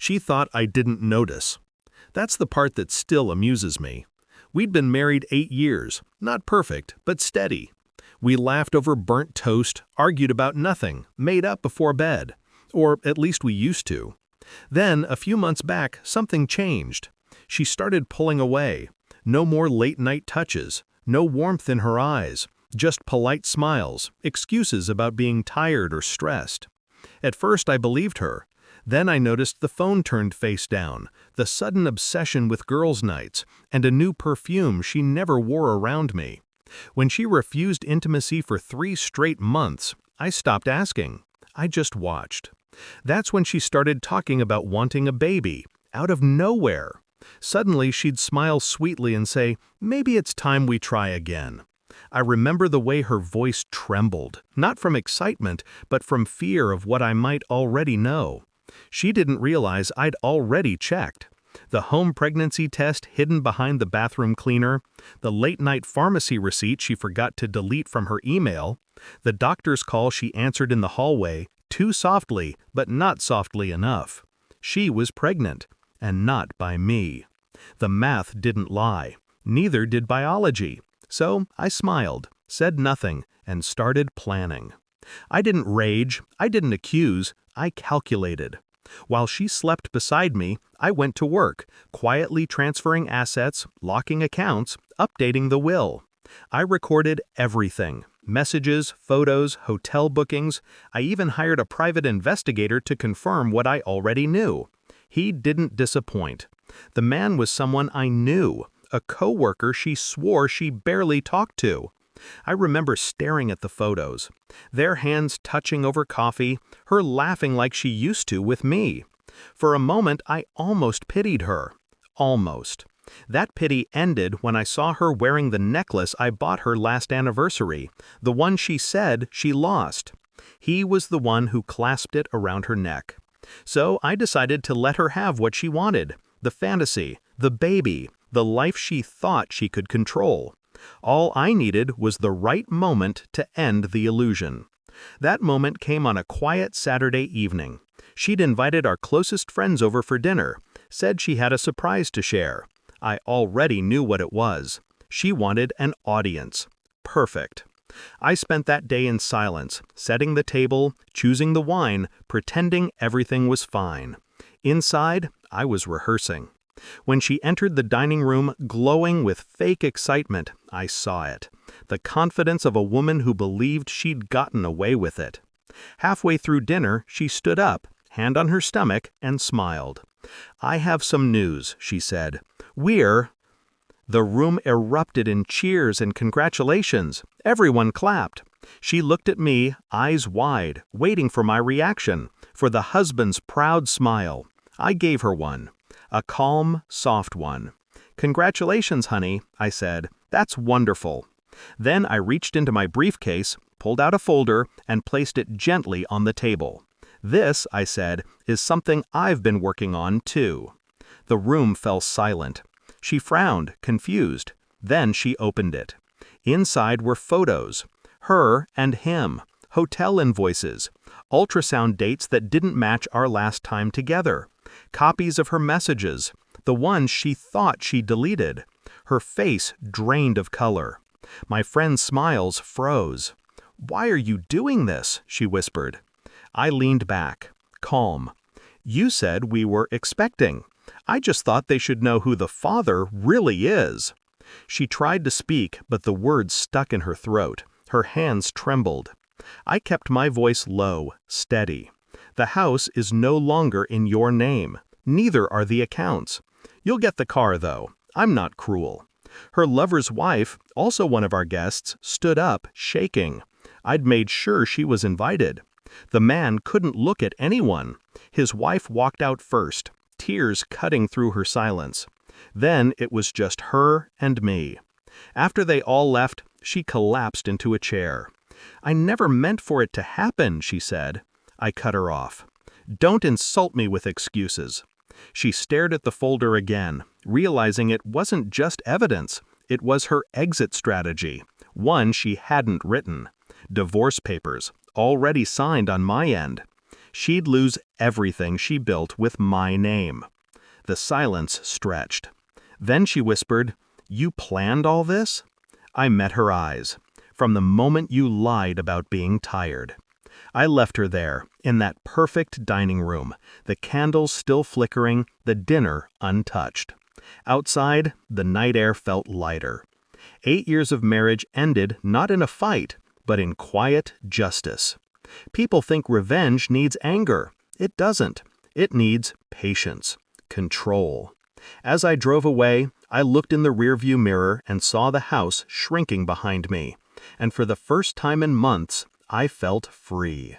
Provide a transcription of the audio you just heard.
She thought I didn't notice. That's the part that still amuses me. We'd been married 8 years, not perfect, but steady. We laughed over burnt toast, argued about nothing, made up before bed. Or at least we used to. Then, a few months back, something changed. She started pulling away. No more late-night touches, no warmth in her eyes, just polite smiles, excuses about being tired or stressed. At first I believed her. Then I noticed the phone turned face down, the sudden obsession with girls' nights, and a new perfume she never wore around me. When she refused intimacy for 3 straight months, I stopped asking. I just watched. That's when she started talking about wanting a baby, out of nowhere. Suddenly she'd smile sweetly and say, "Maybe it's time we try again." I remember the way her voice trembled, not from excitement, but from fear of what I might already know. She didn't realize I'd already checked. The home pregnancy test hidden behind the bathroom cleaner, the late-night pharmacy receipt she forgot to delete from her email, the doctor's call she answered in the hallway, too softly, but not softly enough. She was pregnant, and not by me. The math didn't lie. Neither did biology. So I smiled, said nothing, and started planning. I didn't rage, I didn't accuse, I calculated. While she slept beside me, I went to work, quietly transferring assets, locking accounts, updating the will. I recorded everything: messages, photos, hotel bookings. I even hired a private investigator to confirm what I already knew. He didn't disappoint. The man was someone I knew, a coworker she swore she barely talked to. I remember staring at the photos, their hands touching over coffee, her laughing like she used to with me. For a moment, I almost pitied her. Almost. That pity ended when I saw her wearing the necklace I bought her last anniversary, the one she said she lost. He was the one who clasped it around her neck. So I decided to let her have what she wanted: the fantasy, the baby, the life she thought she could control. All I needed was the right moment to end the illusion. That moment came on a quiet Saturday evening. She'd invited our closest friends over for dinner, said she had a surprise to share. I already knew what it was. She wanted an audience. Perfect. I spent that day in silence, setting the table, choosing the wine, pretending everything was fine. Inside, I was rehearsing. When she entered the dining room, glowing with fake excitement, I saw it. The confidence of a woman who believed she'd gotten away with it. Halfway through dinner, she stood up, hand on her stomach, and smiled. "I have some news," she said. The room erupted in cheers and congratulations. Everyone clapped. She looked at me, eyes wide, waiting for my reaction, for the husband's proud smile. I gave her one. A calm, soft one. "Congratulations, honey," I said. "That's wonderful." Then I reached into my briefcase, pulled out a folder, and placed it gently on the table. "This," I said, "is something I've been working on, too." The room fell silent. She frowned, confused. Then she opened it. Inside were photos. Her and him. Hotel invoices. Ultrasound dates that didn't match our last time together. Copies of her messages. The ones she thought she deleted. Her face drained of color. My friend's smiles froze. "Why are you doing this?" she whispered. I leaned back, calm. "You said we were expecting. I just thought they should know who the father really is." She tried to speak, but the words stuck in her throat. Her hands trembled. I kept my voice low, steady. "The house is no longer in your name. Neither are the accounts. You'll get the car, though. I'm not cruel." Her lover's wife, also one of our guests, stood up, shaking. I'd made sure she was invited. The man couldn't look at anyone. His wife walked out first, tears cutting through her silence. Then it was just her and me. After they all left, she collapsed into a chair. "I never meant for it to happen," she said. I cut her off. "Don't insult me with excuses." She stared at the folder again, realizing it wasn't just evidence. It was her exit strategy, one she hadn't written. Divorce papers, already signed on my end. She'd lose everything she built with my name. The silence stretched. Then she whispered, "You planned all this?" I met her eyes. "From the moment you lied about being tired." I left her there, in that perfect dining room, the candles still flickering, the dinner untouched. Outside, the night air felt lighter. 8 years of marriage ended not in a fight, but in quiet justice. People think revenge needs anger. It doesn't. It needs patience, control. As I drove away, I looked in the rearview mirror and saw the house shrinking behind me. And for the first time in months, I felt free.